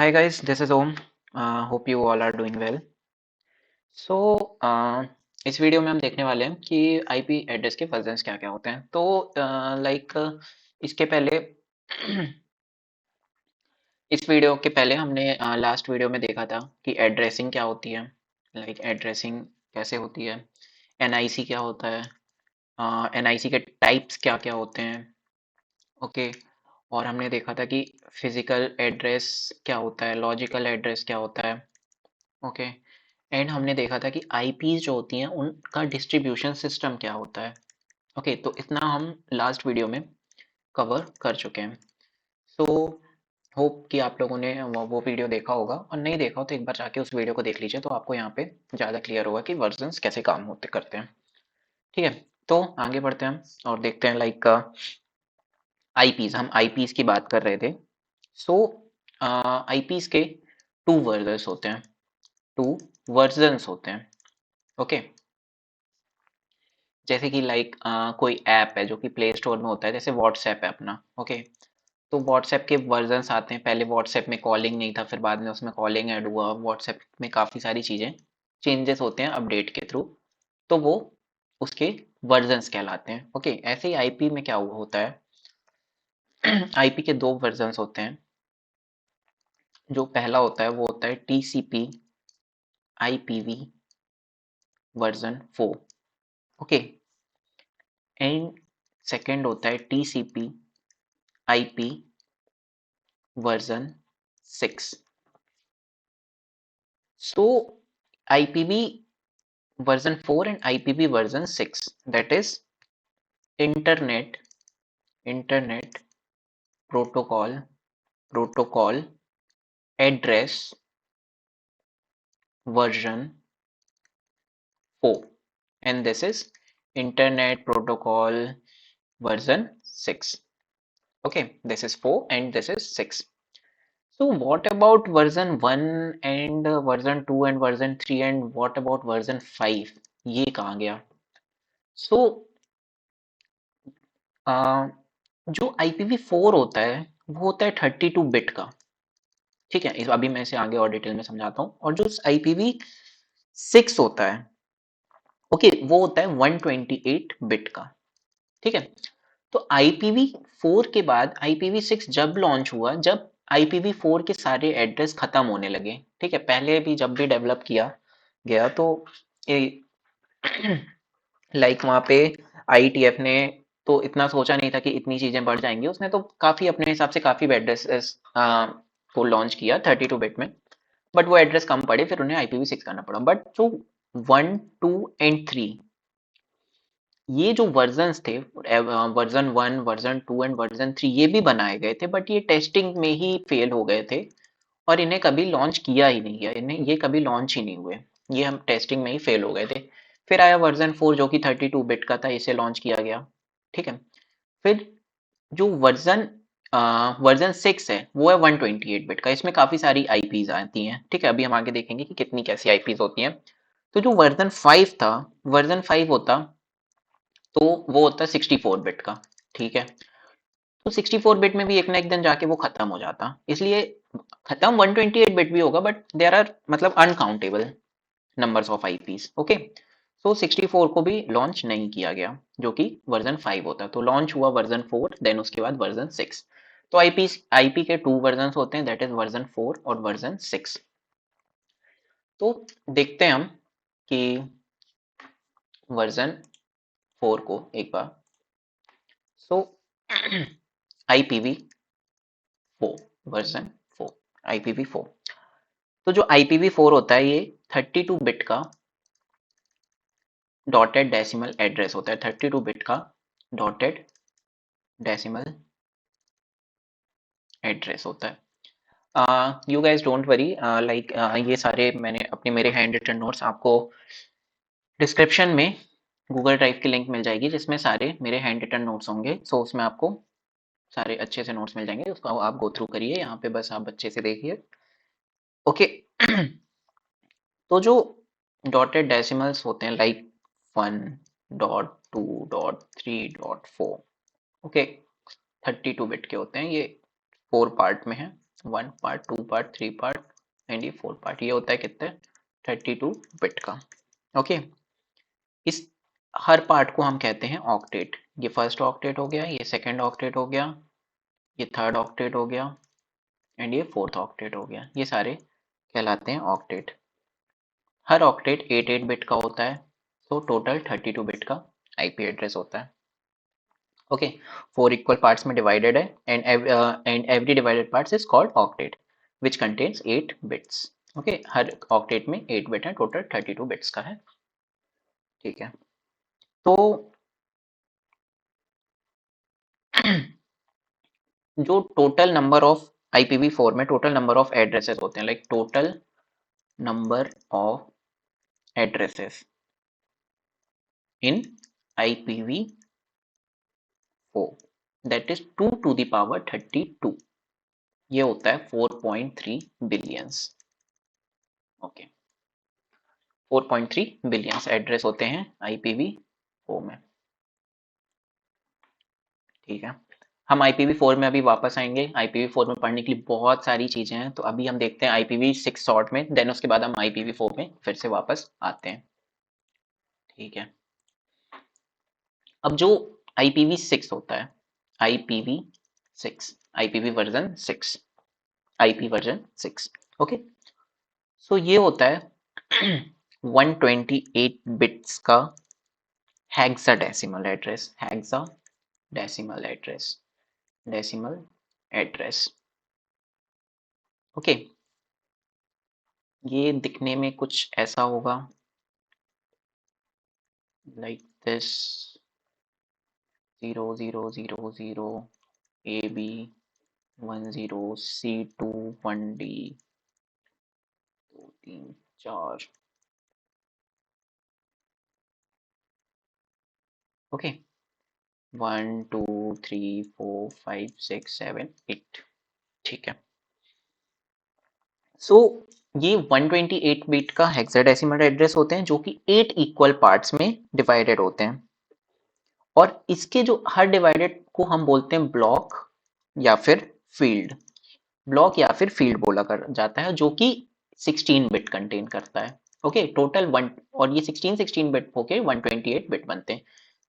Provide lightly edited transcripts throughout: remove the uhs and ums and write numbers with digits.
hi guys, this is Om. Hope you all are doing well. So इस video में हम देखने वाले हैं कि आईपी एड्रेस के वर्जन्स क्या क्या होते हैं। तो लाइक इसके पहले इस वीडियो के पहले हमने लास्ट वीडियो में देखा था कि एड्रेसिंग क्या होती है, लाइक एड्रेसिंग कैसे होती है, एनआईसी क्या होता है, एनआईसी के टाइप्स क्या क्या होते हैं। ओके, और हमने देखा था कि फिजिकल एड्रेस क्या होता है, लॉजिकल एड्रेस क्या होता है। ओके, एंड हमने देखा था कि आईपीज जो होती हैं उनका डिस्ट्रीब्यूशन सिस्टम क्या होता है। ओके, तो इतना हम लास्ट वीडियो में कवर कर चुके हैं। सो होप कि आप लोगों ने वो वीडियो देखा होगा, और नहीं देखा हो तो एक बार जाके उस वीडियो को देख लीजिए, तो आपको यहाँ पे ज़्यादा क्लियर होगा कि वर्जन्स कैसे काम होते करते हैं। ठीक है, तो आगे बढ़ते हैं हम और देखते हैं लाइक आईपीज। हम आईपीज की बात कर रहे थे। सो आईपीज के टू वर्जन्स होते हैं, टू वर्जन्स होते हैं। ओके, जैसे कि लाइक कोई ऐप है जो कि प्ले स्टोर में होता है, जैसे व्हाट्सएप है अपना। ओके, तो व्हाट्सएप के वर्जन्स आते हैं। पहले व्हाट्सएप में कॉलिंग नहीं था, फिर बाद में उसमें कॉलिंग ऐड हुआ। व्हाट्सएप में काफ़ी सारी चीज़ें चेंजेस होते हैं अपडेट के थ्रू, तो वो उसके वर्जन्स कहलाते हैं। ओके, ऐसे ही आईपी में क्या होता है, आईपी के दो वर्जन्स होते हैं। जो पहला होता है वो होता है TCP IPv version 4। Okay, and second होता है TCP IP version 6. So IPv version 4 and IPv version 6, that is internet protocol address version 4, and this is internet protocol version 6. Okay, this is 4 and this is 6. So what about version 1 and version 2 and version 3, and what about version 5? ये कहाँ गया? So जो IPv4 होता है वो होता है 32 bit का। ठीक है, अभी मैं इसे आगे और डिटेल में समझाता हूँ। और जो IPv6 होता है, ओके, वो होता है 128 बिट का। ठीक है, तो IPv4 के बाद IPv6 जब लॉन्च हुआ, जब IPv4 के सारे एड्रेस खत्म होने लगे। ठीक है, पहले भी जब भी डेवलप किया गया तो लाइक वहाँ पे आईटीएफ ने तो इतना सोचा नहीं था कि इतनी चीजें बढ़ जाएंगी। उसने तो काफी अपने हिसाब से काफी एड्रेसेस को लॉन्च किया 32 बिट में, बट वो एड्रेस कम पड़े, फिर उन्हें IPv6 करना पड़ा। बट जो 1, 2 एंड 3, ये जो वर्जन्स थे, वर्जन 1, वर्जन 2 एंड वर्जन 3, ये भी बनाए गए थे, बट ये टेस्टिंग में ही फेल हो गए थे और इन्हें कभी लॉन्च किया ही नहीं गया। इन्हें ये कभी लॉन्च ही नहीं हुए, ये हम टेस्टिंग में ही फेल हो गए थे। फिर आया वर्जन 4 जो कि 32 बिट का था, इसे लॉन्च किया गया। ठीक है, फिर जो वर्जन 6 है वो है 128 बिट का। इसमें काफी सारी आईपीज आती हैं। ठीक है, अभी हम आगे देखेंगे कि कितनी कैसी आईपीज होती हैं। तो जो वर्जन 5 था, वर्जन 5 होता तो वो होता 64 बिट का। ठीक है, तो 64 बिट में भी एक ना एक दिन जाके वो खत्म हो जाता, इसलिए खत्म 128 बिट भी होगा, बट देर आर मतलब uncountable numbers of IPs. Okay, so 64 को भी लॉन्च नहीं किया गया, जो कि वर्जन 5 होता है। तो लॉन्च हुआ वर्जन 4, देन उसके बाद वर्जन 6। तो आईपी के टू वर्जन होते हैं, दैट इज वर्जन 4 और वर्जन 6। तो देखते हैं हम कि वर्जन 4 को एक बार। सो IPv4 वर्जन 4, IPv4। तो जो IPv4 होता है ये 32 बिट का डॉटेड डेसिमल एड्रेस होता है। 32 बिट का डॉटेड डेसिमल एड्रेस होता है। You guys don't worry, like ये सारे मैंने अपने मेरे हैंड रिटन नोट्स आपको डिस्क्रिप्शन में गूगल ड्राइव की लिंक मिल जाएगी, जिसमें सारे मेरे हैंड रिटन नोट्स होंगे। सो उसमें आपको सारे अच्छे से नोट्स मिल जाएंगे, उसको आप गो थ्रू करिए। यहाँ पे बस आप अच्छे से देखिए। ओके, तो जो डॉटेड डेसिमल्स होते हैं लाइक 1.2.3.4, ओके, 32 बिट के होते हैं। ये 4 पार्ट में है। 1 पार्ट, 2 पार्ट, 3 पार्ट एंड ये 4 पार्ट। ये होता है कितने, 32 बिट का। ओके, इस हर पार्ट को हम कहते हैं ऑक्टेट। ये फर्स्ट ऑक्टेट हो गया, ये सेकंड ऑक्टेट हो गया, ये थर्ड ऑक्टेट हो गया एंड ये फोर्थ ऑक्टेट हो गया। ये सारे कहलाते हैं ऑक्टेट। हर ऑक्टेट 8 बिट का होता है, तो टोटल 32 बिट का आईपी एड्रेस होता है। ओके, 4 इक्वल पार्ट्स में डिवाइडेड है and every divided parts is called octet which contains 8 bits. Okay, her octet में 8 बिट है, टोटल 32 बिट्स का है। ठीक है, तो जो टोटल नंबर ऑफ IPv4 में टोटल नंबर ऑफ एड्रेसेस होते हैं, like total number of addresses in IPv4, that is 2 to the power 32। ये होता है 4.3 बिलियंस। ओके, 4.3 बिलियंस एड्रेस होते हैं IPv4 में। ठीक है, हम IPv4 में अभी वापस आएंगे। IPv4 में पढ़ने के लिए बहुत सारी चीजें हैं, तो अभी हम देखते हैं IPv6 शॉर्ट में, देन उसके बाद हम IPv4 में फिर से वापस आते हैं। ठीक है, अब जो IPv6 होता है, IPv6, IPv version 6, IP version 6। Okay, so ये होता है 128 बिट्स का hexadecimal address. Hexadecimal address, decimal address. Okay, ये दिखने में कुछ ऐसा होगा, like this 0000 AB 10 C2 1D 2 3 4। Okay, 1 2 3 4 5 6 7 8। ठीक है, सो ये 128 बिट का हेक्साडेसिमल एड्रेस होते हैं, जो कि 8 इक्वल पार्ट्स में डिवाइडेड होते हैं। और इसके जो हर डिवाइडेड को हम बोलते हैं ब्लॉक या फिर फील्ड। ब्लॉक या फिर फील्ड बोला कर जाता है, जो कि 16 बिट कंटेन करता है। ओके, टोटल वन, और ये 16 बिट होके 128 बिट बनते हैं।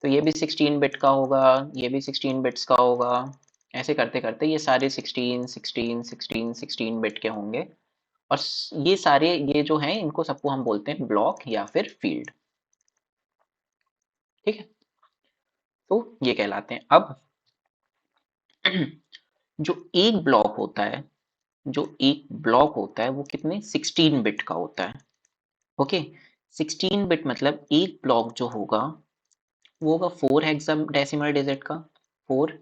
तो ये भी 16 बिट का होगा, ये भी 16 बिट्स का होगा, ऐसे करते करते ये सारे 16 16 16 16 बिट के होंगे। और ये सारे, ये जो हैं, इनको सबको हम बोलते हैं ब्लॉक या फिर फील्ड। ठीक है, तो ये कहलाते हैं। अब जो एक ब्लॉक होता है, जो एक ब्लॉक होता है वो कितने 16 बिट का होता है। ओके, 16 बिट मतलब एक ब्लॉक जो होगा वो होगा 4 हेक्साडेसिमल डिजिट का, 4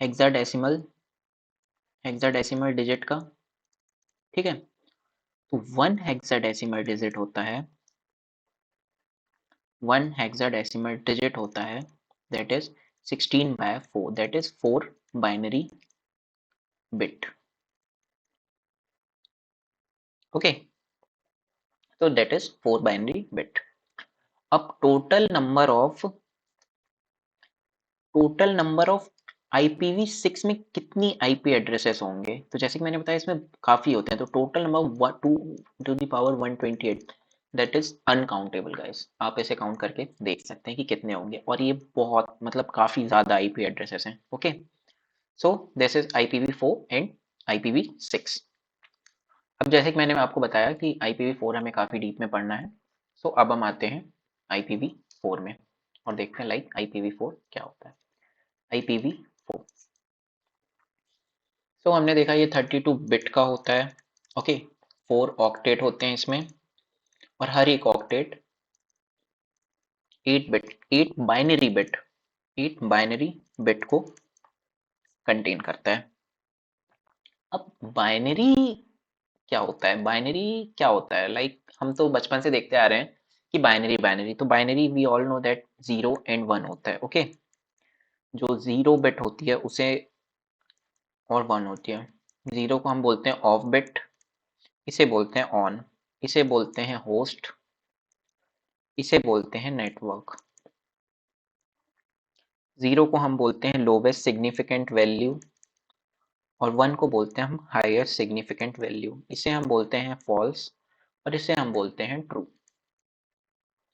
हेक्साडेसिमल हेक्साडेसिमल डिजिट का। ठीक है, तो 1 हेक्साडेसिमल डिजिट होता है, 1 हेक्साडेसिमल डिजिट होता है that is 16/4, that is 4 binary bit. Okay, तो दैट इज 4 बाइनरी बिट। अब टोटल नंबर ऑफ IPv6 में कितनी IP एड्रेसेस होंगे, तो जैसे कि मैंने बताया इसमें काफी होते हैं, तो total number 2 to the power 128, that is uncountable guys. आप इसे काउंट करके देख सकते हैं कि कितने होंगे, और ये बहुत, मतलब काफी ज्यादा IP एड्रेसेस हैं। Okay, so this is IPv4 and IPv6। अब जैसे कि मैंने आपको बताया कि IPv4 हमें काफी डीप में पढ़ना है, सो अब हम आते हैं IPv4 में और देखते हैं लाइक IPv4 क्या होता है। IPv4, सो हमने देखा ये 32 बिट का होता है। ओके, 4 ऑक्टेट होते हैं इसमें, और हर एक octet 8 bit, 8 binary bit, 8 binary bit को कंटेन करता है। अब बाइनरी क्या होता है, बाइनरी क्या होता है, लाइक हम तो बचपन से देखते आ रहे हैं कि बाइनरी बाइनरी, तो binary we all know that 0 and 1 होता है। ओके, जो 0 बिट होती है उसे, और 1 होती है, 0 को हम बोलते हैं ऑफ बिट, इसे बोलते हैं ऑन, इसे बोलते हैं होस्ट, इसे बोलते हैं नेटवर्क। 0 को हम बोलते हैं लोवेस्ट सिग्निफिकेंट वैल्यू, और 1 को बोलते हैं हम हायर सिग्निफिकेंट वैल्यू, इसे हम बोलते हैं फॉल्स और इसे हम बोलते हैं ट्रू।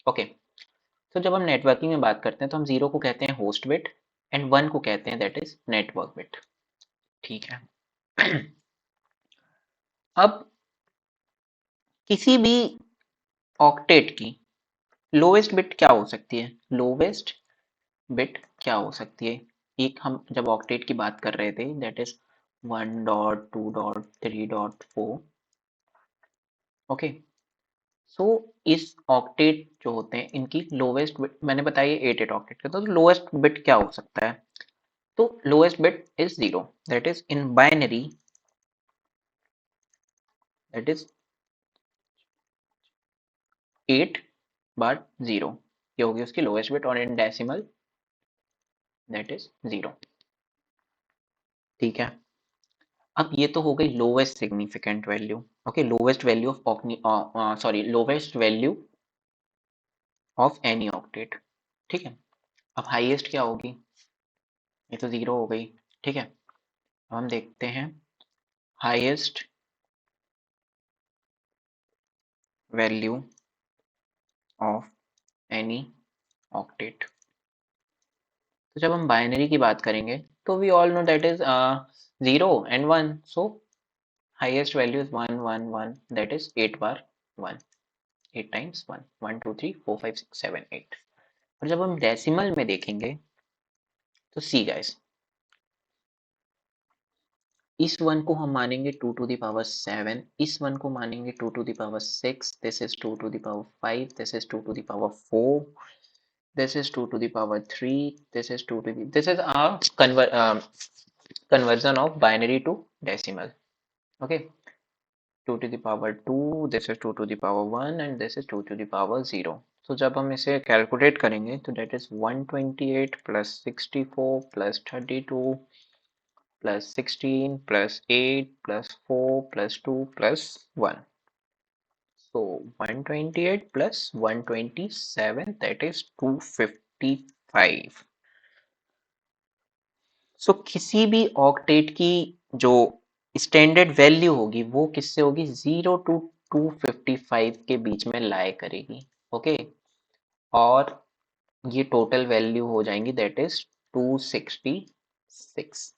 ओके, तो जब हम नेटवर्किंग में बात करते हैं तो हम 0 को कहते हैं होस्ट बिट एंड 1 को कहते हैं दैट इज नेटवर्क बिट। ठीक है। अब किसी भी ऑक्टेट की लोवेस्ट बिट क्या हो सकती है? लोवेस्ट बिट क्या हो सकती है? एक हम जब ऑक्टेट की बात कर रहे थे दैट इज 1.2.3.4। ओके, सो इस ऑक्टेट जो होते हैं इनकी लोवेस्ट बिट मैंने बताया 8 ऑक्टेट का, तो लोवेस्ट बिट क्या हो सकता है? तो lowest bit is 0, that is in binary, that is 8 बार 0, ये होगी उसकी लोएस्ट बिट, और इन डेसिमल दैट इज 0। ठीक है। अब ये तो हो गई lowest significant value. Okay, lowest value of sorry lowest value of any octet. ठीक है। अब हाईएस्ट क्या होगी? ये तो 0 हो गई। ठीक है, अब हम देखते हैं highest value of any octet. तो जब हम बाइनरी की बात करेंगे तो we all know that is 0 and 1, so highest value is 1 1 1, that is 8 bar 1, 8 times 1, 1 2 3 4 5 6 7 8। और जब हम डेसिमल में देखेंगे तो सी गाइस, इस 1 को हम मानेंगे 2 to the power 7, इस 1 को मानेंगे 2 to the power 6, this is 2 to the power 5, this is 2 to the power 4, this is 2 to the power 3, this is 2 to the, this is our conversion of binary to decimal. Okay, 2 to the power 2, this is 2 to the power 1 and this is 2 to the power 0। तो जब हम इसे calculate करेंगे तो that is 128 plus 64 plus 32 plus 16 plus 8 plus 4 plus 2 plus 1। So 128 plus 127, that is 255। सो किसी भी octet की जो स्टैंडर्ड वैल्यू होगी वो किससे होगी? 0 to 255 के बीच में लाए करेगी। ओके, और ये टोटल वैल्यू हो जाएंगी दैट इज 266।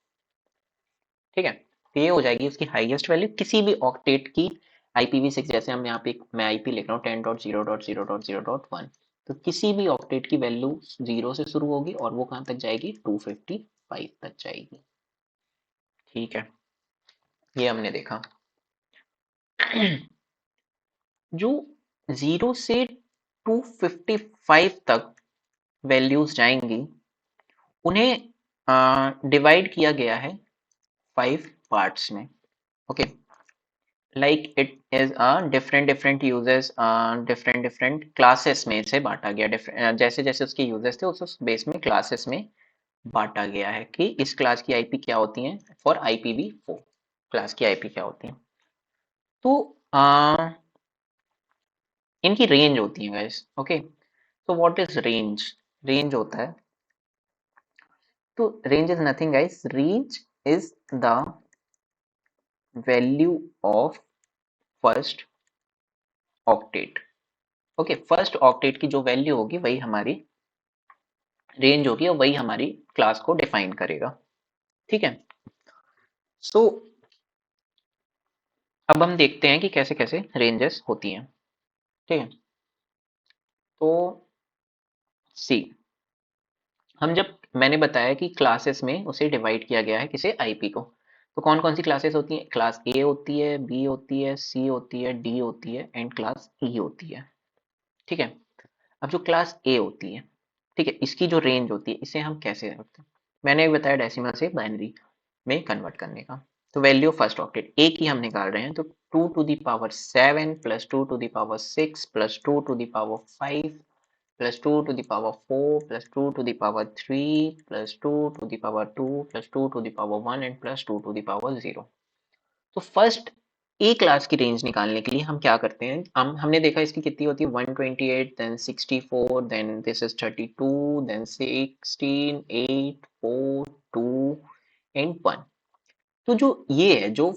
ठीक है, तो ये हो जाएगी उसकी हाईएस्ट वैल्यू किसी भी ऑक्टेट की। IPv6, जैसे हम यहाँ पे मैं IP लिख रहा हूँ 10.0.0.0.1, तो किसी भी ऑक्टेट की वैल्यू 0 से शुरू होगी और वो कहाँ तक जाएगी? 255 तक जाएगी। ठीक है, ये हमने देखा। जो 0 से 255 तक वैल्यूज जाएंगी उन्हें डिवाइड किया गया है 5 पार्ट्स में। Okay, like it is different different uses, different different classes में इसे बांटा गया। जैसे जैसे उसके यूजेस थे उस बेस में क्लासेस में बांटा गया है कि इस क्लास की आईपी क्या होती है, फॉर IPv4 क्लास की आईपी क्या होती है। तो इनकी रेंज होती है गाइस। ओके, तो व्हाट इज रेंज? रेंज होता है, तो range is nothing guys, range is the value of first octet. Okay, first octet की जो वैल्यू होगी वही हमारी रेंज होगी और वही हमारी क्लास को डिफाइन करेगा। ठीक है, सो अब हम देखते हैं कि कैसे कैसे रेंजेस होती हैं। ठीक है, तो सी, हम जब मैंने बताया कि क्लासेस में उसे डिवाइड किया गया है किसे? आईपी को। तो कौन कौन सी क्लासेस होती हैं? क्लास ए होती है, बी होती है, सी होती है, डी होती है एंड क्लास ई होती है। ठीक है, अब जो क्लास ए होती है, ठीक है, इसकी जो रेंज होती है इसे हम कैसे रखते हैं? मैंने भी बताया डेसिमल से बाइनरी में कन्वर्ट करने का। तो वैल्यू फर्स्ट ऑक्टेट ए की हम निकाल रहे हैं, तो 2 to the power 7 plus 2 to the power 6 plus 2 to the power 5 plus 2 to the power 4 plus 2 to the power 3 plus 2 to the power 2 plus 2 to the power 1 and plus 2 to the power 0। तो first A class की range निकालने के लिए हम क्या करते हैं? हमने देखा इसकी कितनी होती है, 128, then 64, then this is 32, then 16, 8 4 2 and 1। तो जो ये है, जो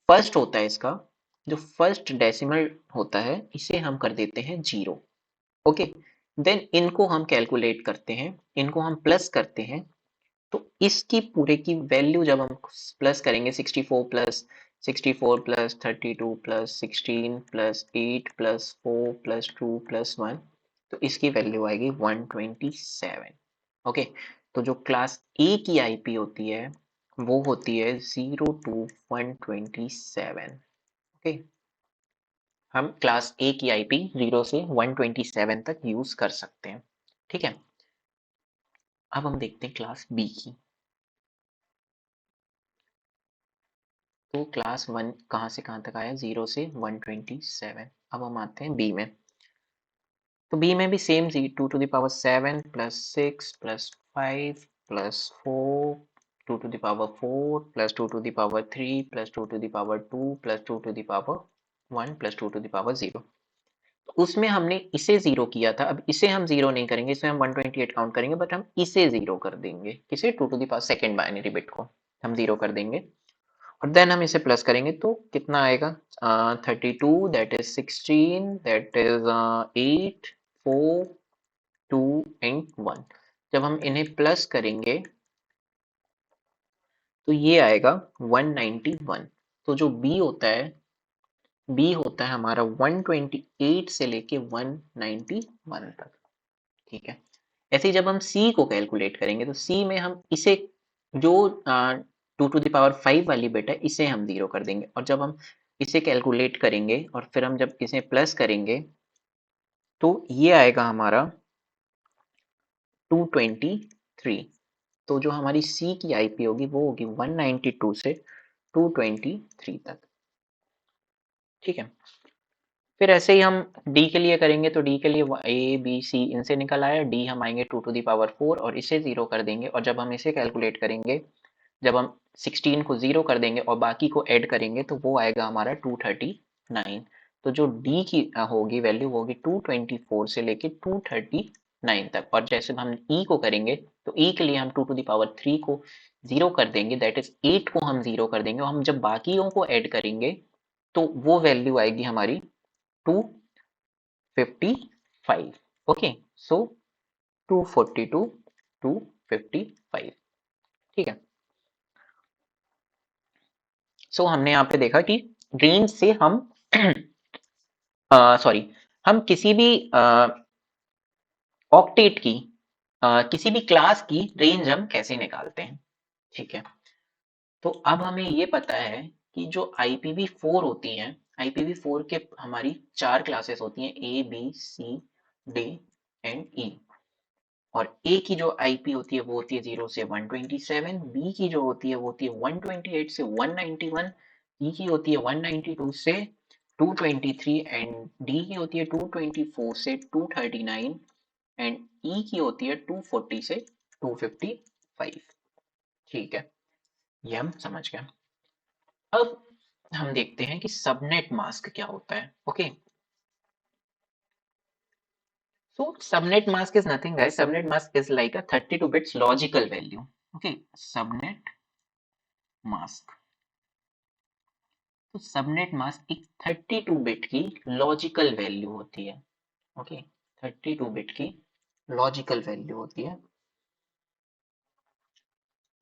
फर्स्ट होता है इसका, जो फर्स्ट डेसिमल होता है, इसे हम कर देते हैं 0। ओके, देन इनको हम कैलकुलेट करते हैं, इनको हम प्लस करते हैं। तो इसकी पूरे की वैल्यू जब हम प्लस करेंगे, 64 plus 32 plus 16 plus 8 plus 4 plus 2 plus 1, तो इसकी वैल्यू आएगी 127। ओके, तो जो क्लास ए की आईपी होती है वो होती है 0 to 127। ओके, हम क्लास ए की आईपी 0 से 127 तक यूज कर सकते हैं। ठीक है, अब हम देखते हैं क्लास बी की। तो क्लास 1 कहाँ से कहाँ तक आया, 0 से 127। अब हम आते हैं बी में। तो बी में भी same, 2 to the power 7 plus 6 plus 5 plus 4, 2 to the power 4 plus 2 to the power 3 plus 2 to the power 2 plus 2 to the power 1 plus 2 to the power 0। तो उसमें हमने इसे 0 किया था, अब इसे हम 0 नहीं करेंगे, इसमें हम 128 काउंट करेंगे, बट हम इसे 0 कर देंगे। किसे, 2 to the power second binary bit को हम 0 कर देंगे, और देन हम इसे प्लस करेंगे तो कितना आएगा, 32, that is 16, that is 8, 4, 2 and 1। जब हम इन्हें प्लस करेंगे तो ये आएगा 191। तो जो बी होता है, बी होता है हमारा 128 से लेके 191 तक। ठीक है, ऐसे ही जब हम सी को कैलकुलेट करेंगे तो सी में हम इसे, जो 2 to the power 5 वाली बिट है, इसे हम 0 कर देंगे, और जब हम इसे कैलकुलेट करेंगे और फिर हम जब इसे प्लस करेंगे तो ये आएगा हमारा 223। तो जो हमारी सी की आईपी होगी वो होगी 192 से 223 तक। ठीक है, फिर ऐसे ही हम डी के लिए करेंगे, तो डी के लिए ए बी सी इनसे निकल आया, डी हम आएंगे 2 to the power 4 और इसे 0 कर देंगे, और जब हम इसे कैलकुलेट करेंगे, जब हम 16 को 0 कर देंगे और बाकी को ऐड करेंगे तो वो आएगा हमारा 239। तो जो डी की होगी वैल्यू होगी 224 से लेके 239 तक। और जैसे हम ई को करेंगे तो ई के लिए हम 2 to the power 3 को 0 कर देंगे, दैट इज 8 को हम 0 कर देंगे, और हम जब बाकियों को ऐड करेंगे तो वो वैल्यू आएगी हमारी 255। ओके, सो 242, 255। ठीक है, सो हमने यहाँ पे देखा कि रेंज से हम सॉरी, हम किसी भी ऑक्टेट की, किसी भी क्लास की रेंज हम कैसे निकालते हैं। ठीक है, तो अब हमें ये पता है कि जो IPv4 होती हैं, IPv4 के हमारी 4 क्लासेस होती हैं, A B C D and E. और ए की जो आईपी होती है वो होती है 0 से 127, बी की जो होती है वो होती है 128 से 191, ई की होती है 192 से 223, एंड डी की होती है 224 से 239, एंड ई की होती है 240 से 255। ठीक है, ये हम समझ गए। अब हम देखते हैं कि सबनेट मास्क क्या होता है। Okay, so subnet mask is nothing guys, subnet mask is like a 32 bits logical value। okay, subnet mask, तो सबनेट मास्क एक 32 बिट की लॉजिकल वैल्यू होती है। ओके, 32 बिट की लॉजिकल वैल्यू होती है।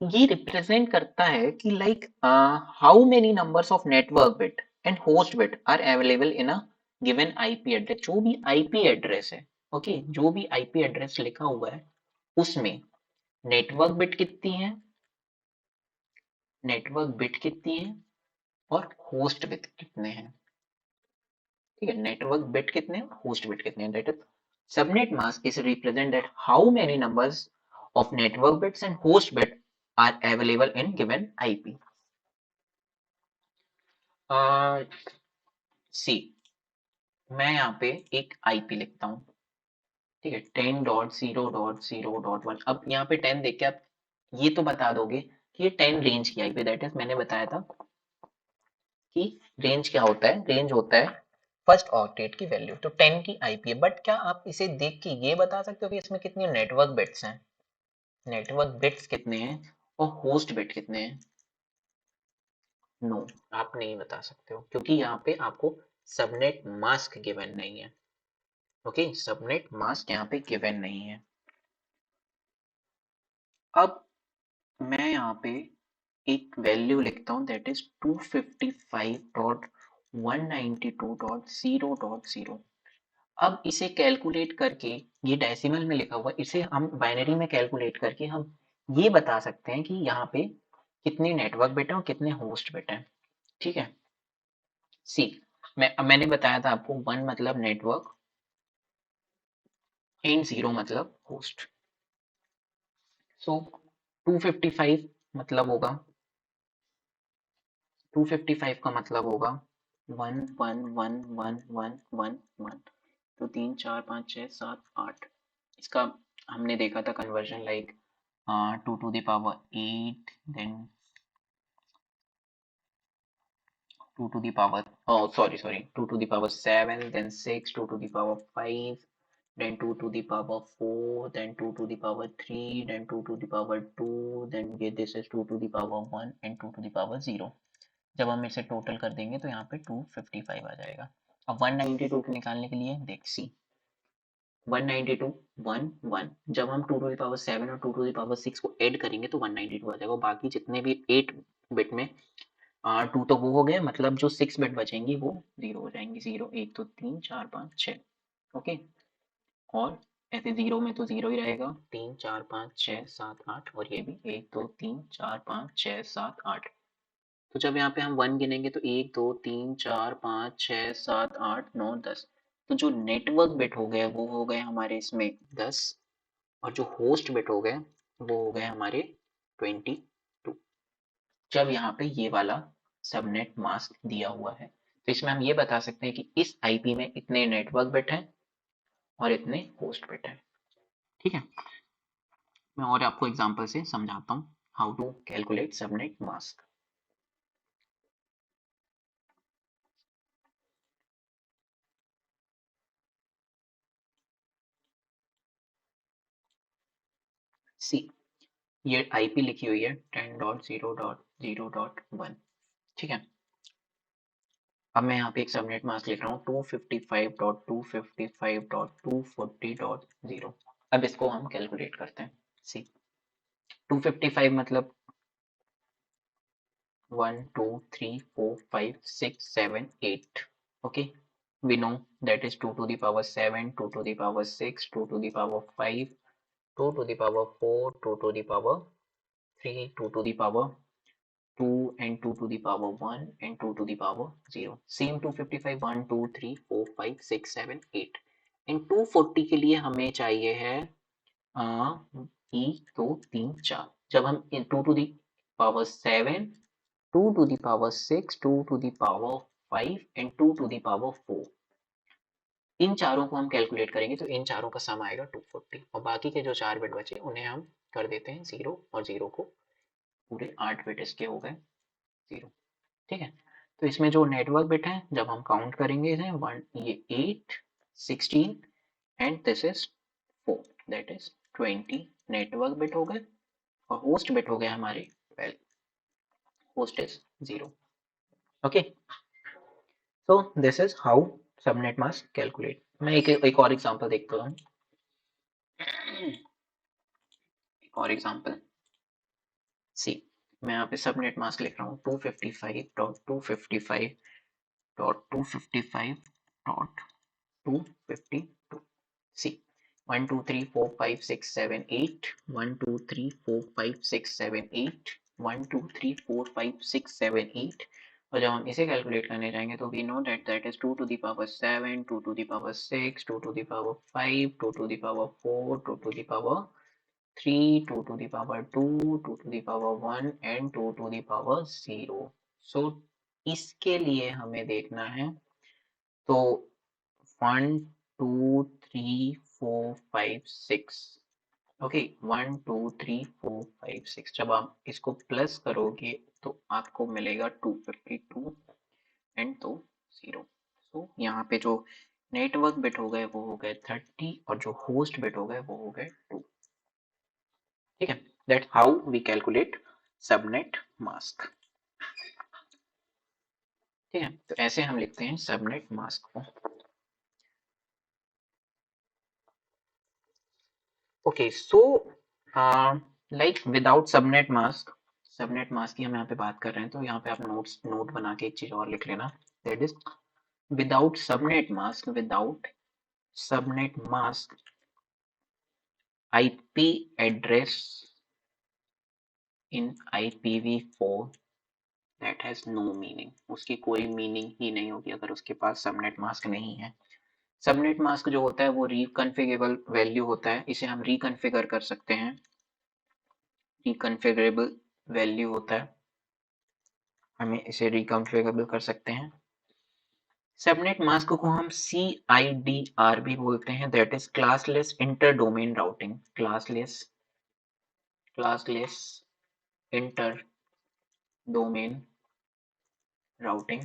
ये रिप्रेजेंट करता है कि like how many numbers of network bit and host bit are available in a given IP address. जो भी आईपी एड्रेस है, ओके, जो भी आईपी एड्रेस लिखा हुआ है उसमें नेटवर्क बिट कितनी है, नेटवर्क बिट कितनी है, और होस्ट बिट कितने हैं। ठीक है, नेटवर्क बिट कितने हैं, होस्ट बिट कितने हैं, that is subnet mask is represent that how many numbers of network bits and host bit are available in given IP. See, मैं यहाँ पे एक आईपी लिखता हूँ। ठीक है, 10.0.0.1। अब यहाँ पे 10 देख के आप ये तो बता दोगे कि ये 10 रेंज की आईपी, दैट इज मैंने बताया था कि रेंज क्या होता है, रेंज होता है फर्स्ट ऑक्टेट की वैल्यू। तो 10 की आईपी है, बट क्या आप इसे देख के ये बता सकते हो कि इसमें कितनी नेटवर्क बिट्स हैं, नेटवर्क बिट्स कितने हैं और होस्ट बिट कितने हैं। नो, आप नहीं बता सकते हो क्योंकि यहाँ पे आपको सबनेट मास्क गिवन नहीं है। ओके, सबनेट मास्क यहाँ पे गिवन नहीं है। अब मैं यहाँ पे एक वैल्यू लिखता हूँ दैट इज 255.192.0.0। अब इसे कैलकुलेट करके, ये डेसिमल में लिखा हुआ, इसे हम बाइनरी में कैलकुलेट करके हम ये बता सकते हैं कि यहाँ पे कितने नेटवर्क बिट हैं और कितने होस्ट बिट हैं। ठीक है, सी, मैंने बताया था आपको 1 मतलब नेटवर्क एंड 0 मतलब होस्ट। सो 255 मतलब होगा, 255 का मतलब होगा 1 1 1 1 1 1। तो 3 4 5 6 7 8, इसका हमने देखा था conversion like 2 to the power 8, then 2 to the power, oh sorry 2 to the power 7, then 6, 2 to the power 5, then 2 to the power 4, then 2 to the power 3, then 2 to the power 2, then ये this is 2 to the power 1 and 2 to the power 0। जब हम इसे total कर देंगे तो यहाँ पे 255 आ जाएगा। अब 192 को निकालने के लिए देख सी, 192 1 1, जब हम 2 to the power 7 और 2 to the power 6 को ऐड करेंगे तो 192 आ जाएगा। बाकी जितने भी 8 बिट में 2 तो वो हो गए, मतलब जो 6 बिट बचेंगी वो 0 हो जाएंगी। 0 1 2 3 4 5 6। ओके, और ऐसे 0 में तो 0 ही रहेगा, 3 4 5 6 7 8, और ये भी 1 2 3 4 5 6 7 8। तो जब यहाँ पे हम 1 गिनेंगे तो 1 2 3 4 5 6 7 8 9 10। तो जो नेटवर्क बिट हो गए वो हो गए हमारे इसमें 10, और जो होस्ट बिट हो गए वो हो गए हमारे 22। जब यहाँ पे ये वाला सबनेट मास्क दिया हुआ है तो इसमें हम ये बता सकते हैं कि इस आईपी में इतने नेटवर्क बिट हैं और इतने होस्ट बिट हैं। ठीक है, मैं और आपको एग्जांपल से समझाता हूँ how to calculate subnet mask. See, ये आईपी लिखी हुई है 10.0.0.1। ठीक है, अब मैं यहाँ पे एक सबनेट मास्क लिख रहा हूँ 255.255.240.0। अब इसको हम कैलकुलेट करते हैं। सी, 255 मतलब 1 2 3 4 5 6 7 8। Okay, we know that is 2 to the power 7, 2 to the power 6, 2 to the power 5, 2 to the power 4, 2 to the power 3, 2 to the power 2, and 2 to the power 1, and 2 to the power 0। Same 255 1 2 3 4 5 6 7 8। इन 240 के लिए हमें चाहिए है ई 2 3 4। जब हम 2 to the power 7, 2 to the power 6, 2 to the power 5 and 2 to the power 4, इन चारों को हम कैलकुलेट करेंगे तो इन चारों का सम आएगा 240, और बाकी के जो 4 बिट बचे उन्हें हम कर देते हैं 0, और 0 को पूरे 8 बिट इसके हो गए 0। ठीक है, तो इसमें जो नेटवर्क बिट है जब हम काउंट करेंगे इसे 1, ये 8 16 and this is 4, that is 20 network bit हो गए, और होस्ट बिट हो गए हमारे 12, host is 0। Okay, so this is how subnet mask calculate. मैं एक और एग्जांपल देखता हूँ, एक और एग्जांपल। सी, मैं यहाँ पे सबनेट मास्क लिख रहा हूँ 255.255.255.252। सी, 1 2 3 4 5 6 7 8, 1 2 3 4 5 6 7 8, 1 2 3 4 5 6 7 8। और जब हम इसे कैलकुलेट करने जाएंगे तो we know that is 2 to the power 7, 2 to the power 6, 2 to the power 5, 2 to the power 4, 2 to the power 3, 2 to the power 2, 2 to the power 1 and 2 to the power 0। सो इसके लिए हमें देखना है, तो 1 2 3 4 5 6। ओके, 1 2 3 4 5 6, जब आप इसको प्लस करोगे तो आपको मिलेगा 252 एंड तो 0। सो यहाँ पे जो नेटवर्क बिट हो गए वो हो गए 30, और जो होस्ट बिट हो गए वो हो गए 2। ठीक है, that's how we calculate subnet mask. ठीक है, तो ऐसे हम लिखते हैं सबनेट मास्क को। Okay, so like without subnet mask की हम यहाँ पे बात कर रहे हैं, तो यहाँ पे आप नोट बना के एक चीज और लिख लेना, that is without subnet mask IP address in IPv4 that has no meaning, उसकी कोई मीनिंग ही नहीं होगी अगर उसके पास सबनेट मास्क नहीं है। सबनेट मास्क जो होता है वो रिकॉन्फ़िगरेबल वैल्यू होता है, इसे हम रिकॉन्फ़िगर कर सकते हैं, रिकॉन्फ़िगरेबल वैल्यू होता है, हमें इसे रिकॉन्फ़िगरेबल कर सकते हैं। सबनेट मास्क को हम CIDR भी बोलते हैं, that is classless inter domain routing, classless inter domain routing.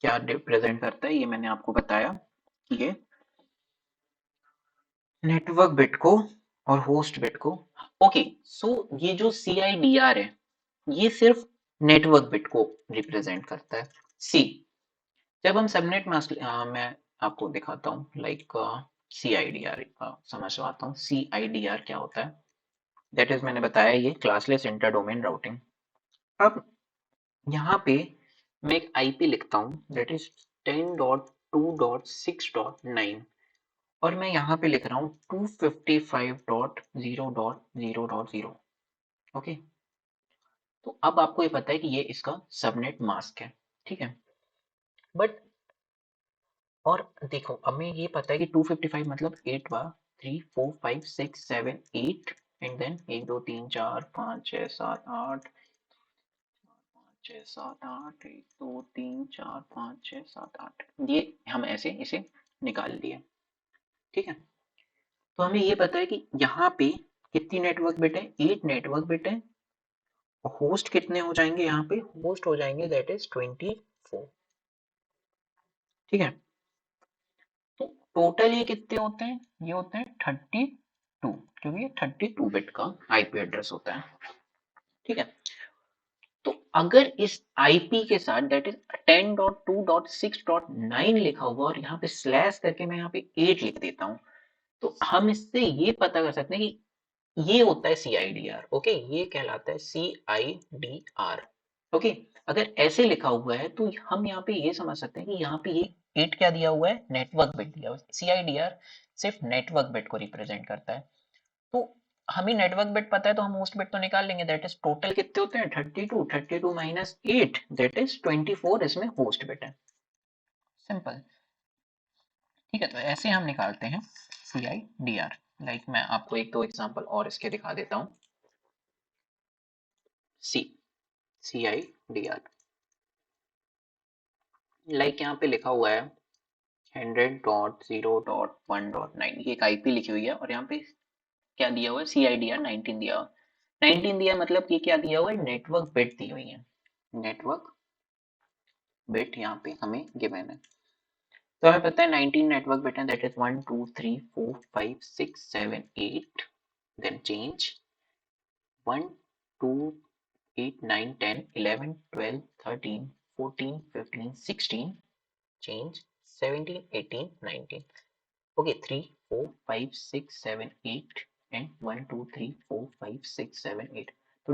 क्या रिप्रेजेंट करता है ये मैंने आपको बताया कि ये नेटवर्क बिट को और होस्ट बिट को, ओके, सो ये जो CIDR है ये सिर्फ नेटवर्क बिट को रिप्रेजेंट करता है। सी, जब हम सबनेट मास्क मैं आपको दिखाता हूँ, लाइक CIDR समझवाता हूँ, CIDR क्या होता है, दैट इज मैंने बताया ये क्लासलेस इंटर डोमेन राउटिंग। अब यहाँ पे मैं एक IP लिखता हूँ, दैट इज 10.2.6.9, और मैं यहाँ पे लिख रहा हूँ 255.0.0.0। ओके, तो अब आपको ये पता है कि ये इसका सबनेट मास्क है, ठीक है, बट और देखो अब मैं ये पता है कि 255 मतलब 8 बार 3 4 5 6 7 8 एंड देन 1 2 3 4 5 6 7 8 6 7 8 1 2 3 4 5 6 7 8, ये हम ऐसे इसे निकाल लिए, ठीक है। तो हमें ये पता है कि यहाँ पे कितनी नेटवर्क बिट है, 8 नेटवर्क बिट है, और होस्ट कितने हो जाएंगे, यहाँ पे होस्ट हो जाएंगे दैट इज 24, ठीक है। तो टोटल ये कितने होते हैं, ये होते हैं 32, क्योंकि ये 32 बिट का IP एड्रेस होता है, ठीक है। तो अगर इस IP के साथ दैट इज 10.2.6.9 लिखा हुआ और यहाँ पे स्लैश करके मैं यहाँ पे 8 लिख देता हूँ, तो हम इससे ये पता कर सकते हैं कि ये होता है CIDR, ओके, ये कहलाता है CIDR, ओके। अगर ऐसे लिखा हुआ है तो हम यहाँ पे ये समझ सकते हैं कि यहाँ पे ये 8 क्या दिया हुआ है, नेटवर्क बिट दिया हुआ है। CIDR सिर्फ नेटवर्क बिट को रिप्रेजेंट करता है, तो हमें नेटवर्क बिट पता है तो हम होस्ट बिट तो निकाल लेंगे, दैट इज टोटल कितने होते हैं 32 माइनस 8 दैट इज 24, इसमें होस्ट बिट है, सिंपल, ठीक है। तो ऐसे हम निकालते हैं CIDR, लाइक मैं आपको एक दो एग्जांपल और इसके दिखा देता हूँ। CIDR लाइक यहाँ पे लिखा हुआ है 100.0.1.9, ये एक IP लिखी हुई है और यहाँ पे क्या दिया हुआ है, CIDR 19 दिया हुआ, 19 दिया मतलब कि क्या दिया हुआ है, नेटवर्क बिट दी हुई है, नेटवर्क बिट यहाँ पे हमें गिवन है। तो हमें पता है 19 नेटवर्क बिट है, that is 1 2 3 4 5 6 7 8, then change 1 2 8 9 10 11 12 13 14 15 16, change 17 18 19, okay, 3 4 5 6 7 8 and 1 2 3 4 5 6 7 8, तो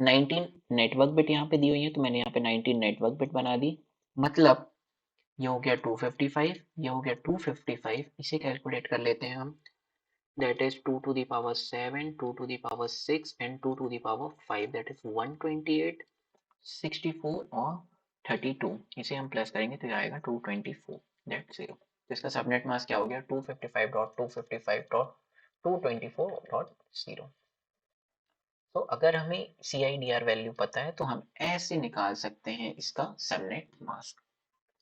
19 नेटवर्क बिट यहाँ पे दी हुई है, तो मैंने यहाँ पे 19 नेटवर्क बिट बना दी, मतलब ये हो गया 255, ये हो गया 255, इसे कैलकुलेट कर लेते हैं हम, that is 2 to the power 7 2 to the power 6 and 2 to the power 5, that is 128 64 और 32, इसे हम प्लस करेंगे तो ये आएगा 224.0, तो इसका सबनेट मास्क क्या हो गया 255.255.224.0। तो अगर हमें CIDR वैल्यू पता है तो हम ऐसे निकाल सकते हैं इसका सबनेट मास्क।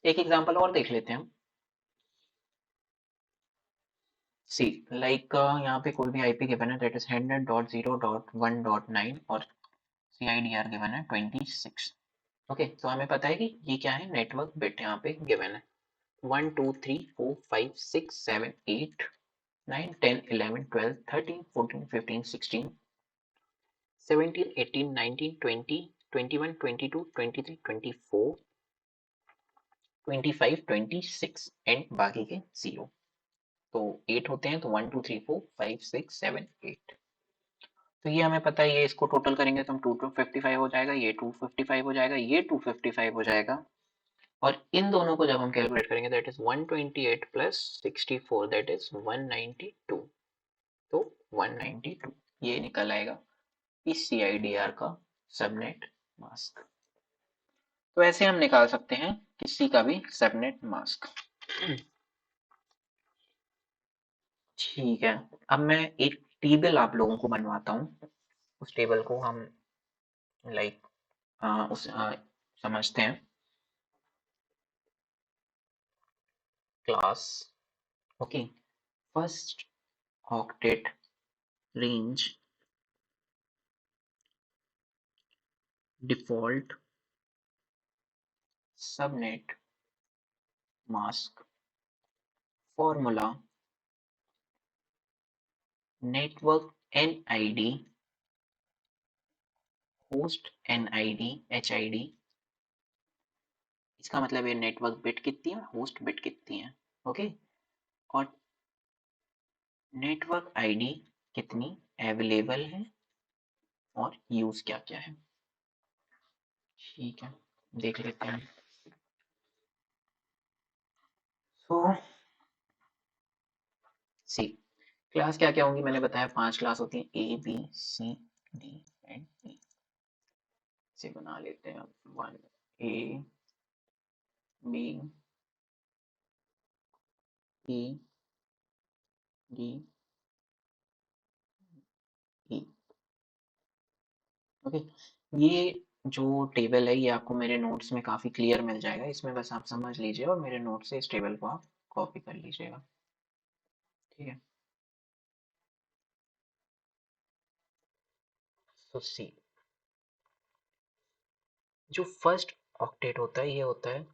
एक एग्जांपल और देख लेते हैं हम, सी लाइक यहाँ पे कोई भी IP गिवन है दैट इज 100.0.1.9 और CIDR गिवन है 26, ओके, तो हमें पता है कि ये क्या है, नेटवर्क बिट यहाँ पे गिवन है 1 2 3 4 5 6 7 8 9 10 11 12 13 14 15 16, 17, 18, 19, 20, 21, 22, 23, 24, 25, 26 एंड बाकी के 0। तो 8 होते हैं, तो 1 2 3 4 5 6 7 8। तो ये हमें पता है, ये इसको टोटल करेंगे तो हम 255 हो जाएगा, ये 255 हो जाएगा, ये 255 हो जाएगा। और इन दोनों को जब हम कैलकुलेट करेंगे, that is 128 plus 64, that is 192। तो 192 ये निकल आएगा इस CIDR का सबनेट मास्क। तो ऐसे हम निकाल सकते हैं किसी का भी सबनेट मास्क। ठीक है, अब मैं एक टेबल आप लोगों को बनवाता हूँ। उस टेबल को हम लाइक समझते हैं। Class, okay, first octet range default subnet mask formula network NID host NID HID। इसका मतलब ये नेटवर्क बिट कितनी है, होस्ट बिट कितनी है, ओके। और नेटवर्क आईडी कितनी अवेलेबल है और यूज क्या क्या है। ठीक है, देख लेते हैं। सो सी क्लास क्या क्या होंगी, मैंने बताया 5 क्लास होती है, ABCD एंड E। से बना लेते हैं 1ABCDE। ओके, ये जो टेबल है ये आपको मेरे नोट्स में काफी क्लियर मिल जाएगा, इसमें बस आप समझ लीजिए और मेरे नोट से इस टेबल को आप कॉपी कर लीजिएगा। ठीक है, तो सी जो फर्स्ट ऑक्टेट होता है ये होता है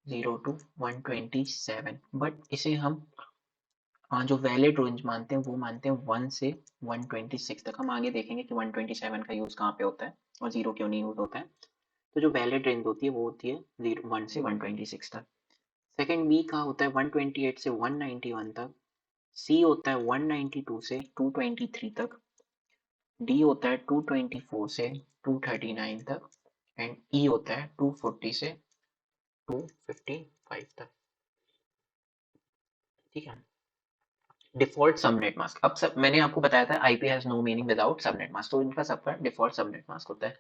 0 to 127, बट इसे हम जो वैलिड रेंज मानते हैं वो मानते हैं 1 से 126 तक। हम आगे देखेंगे कि 127 का यूज कहाँ पे होता है और 0 क्यों नहीं यूज होता है। तो जो वैलिड रेंज होती है वो होती है 1 से 126 तक। सेकंड बी का होता है 128 से 191 तक। सी होता है 192 से 223 तक। डी होता है 224 से 239 तक एंड ई होता है 240 से 255 तक। ठीक है, डिफॉल्ट सबनेट मास्क। अब सब मैंने आपको बताया था IP has no meaning without subnet mask, तो इनका सबका डिफॉल्ट सबनेट मास्क होता है।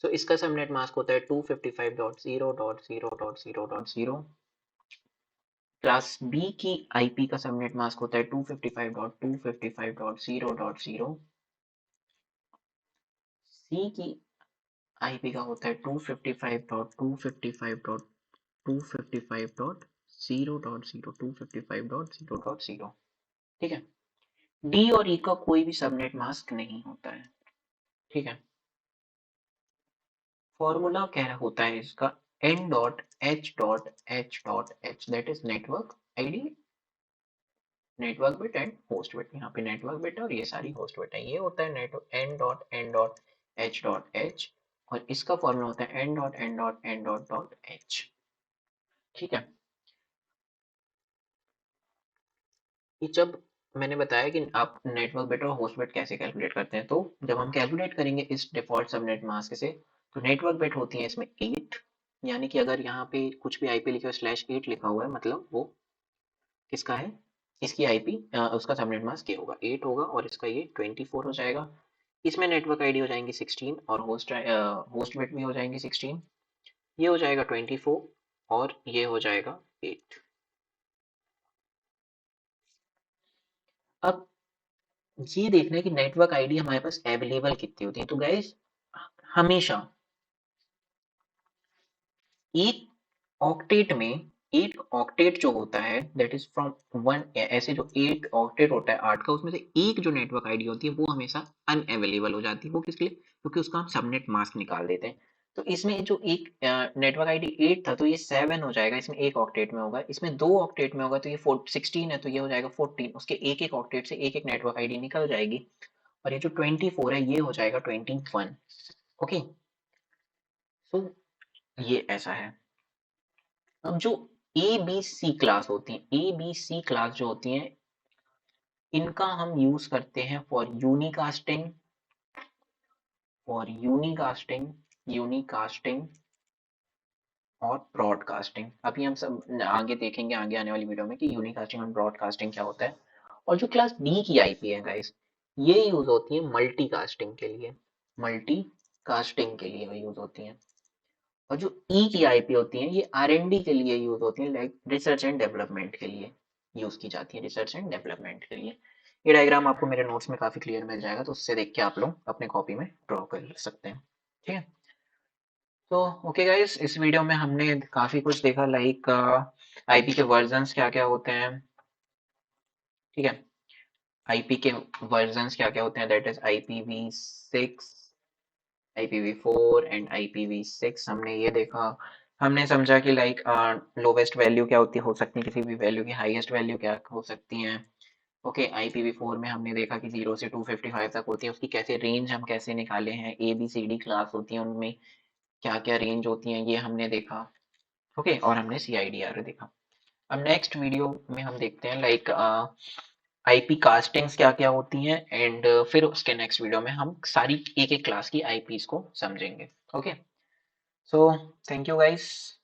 सो इसका सबनेट मास्क होता है 255.0.0.0.0। क्लास बी की आईपी का सबनेट मास्क होता है 255.255.0.0। सी की आईपी का होता है 255.255.255.0.0 ठीक है। डी और ई का कोई भी सबनेट मास्क नहीं होता है। ठीक है, फॉर्मूला क्या होता है इसका, n.h.h.h, that is network ID, network bit and host bit. यहाँ पे नेटवर्क बिट और ये सारी होस्ट बिट है। ये होता है नेटवर्क n.n.h.h और इसका फॉर्मूला होता है n.n.n.h। ठीक है, ये जब मैंने बताया कि आप नेटवर्क बिट और होस्ट बिट कैसे कैलकुलेट करते हैं, तो जब हम कैलकुलेट करेंगे इस डिफॉल्ट सबनेट मास्क से, तो नेटवर्क बिट होती है इसमें 8, यानी कि अगर यहाँ पे कुछ भी आईपी लिखा हुआ /8 लिखा हुआ है, मतलब वो किसका है, इसकी आईपी, उसका सबनेट मास्क ये होगा 8 होगा और इसका ये 24 हो जाएगा। इसमें नेटवर्क आईडी हो जाएंगी 16 और होस्ट बिट भी हो जाएंगी 16। ये हो जाएगा 24 और ये हो जाएगा 8। अब ये देखना है कि नेटवर्क आईडी हमारे पास अवेलेबल कितनी होती है। तो गाइस हमेशा एक ऑक्टेट में, एक ऑक्टेट जो होता है दैट इज फ्रॉम वन, ऐसे जो एक ऑक्टेट होता है 8 का, उसमें से एक जो नेटवर्क आईडी होती है वो हमेशा अनअवेलेबल हो जाती है। वो किसके लिए, क्योंकि उसका हम सबनेट मास्क निकाल देते हैं। तो इसमें जो एक नेटवर्क आईडी 8 था तो ये 7 हो जाएगा, इसमें एक ऑक्टेट में होगा। इसमें 2 ऑक्टेट में होगा तो ये 16 है, तो ये हो जाएगा 14। उसके एक एक ऑक्टेट से एक एक नेटवर्क आईडी निकल जाएगी और ये जो 24 है ये हो जाएगा 21। ओके, सो ये ऐसा है। अब जो ए बी सी क्लास होती हैं, ए बी सी क्लास जो होती हैं, इनका हम यूज करते हैं फॉर यूनिकास्टिंग और ब्रॉडकास्टिंग। अभी हम सब आगे देखेंगे आगे आने वाली वीडियो में कि यूनिकास्टिंग और ब्रॉडकास्टिंग क्या होता है। और जो क्लास डी की आईपी है गाइस, ये यूज होती है मल्टीकास्टिंग के लिए, मल्टीकास्टिंग के लिए यूज होती हैं। और जो ई की आईपी होती है ये आर&डी के लिए यूज होती है, लाइक रिसर्च एंड डेवलपमेंट के लिए यूज की जाती है, रिसर्च एंड डेवलपमेंट के लिए। ये डायग्राम आपको मेरे नोट्स में काफी क्लियर मिल जाएगा, तो उससे देख के आप लोग अपने कॉपी में ड्रॉ कर सकते हैं। ठीक है, तो ओके गाइस, इस वीडियो में हमने काफी कुछ देखा, लाइक आईपी के वर्जन्स क्या क्या होते हैं। ठीक है, आईपी के वर्जन्स क्या क्या होते हैं, that is IPv6, IPv4 and IPv6 हमने ये देखा। हमने समझा कि लाइक लोवेस्ट वैल्यू क्या होती हो सकती है किसी भी वैल्यू की, हाईएस्ट वैल्यू क्या हो सकती है। ओके, IPv4 में हमने देखा कि 0 से 255 तक होती है, उसकी कैसे रेंज हम कैसे निकाले हैं, ABCD क्लास होती है उनमें क्या क्या रेंज होती है, ये हमने देखा। ओके, और हमने CIDR देखा। अब नेक्स्ट वीडियो में हम देखते हैं लाइक आईपी कास्टिंग्स क्या क्या होती हैं, एंड फिर उसके नेक्स्ट वीडियो में हम सारी एक एक क्लास की आईपीज को समझेंगे। Okay, so thank you guys.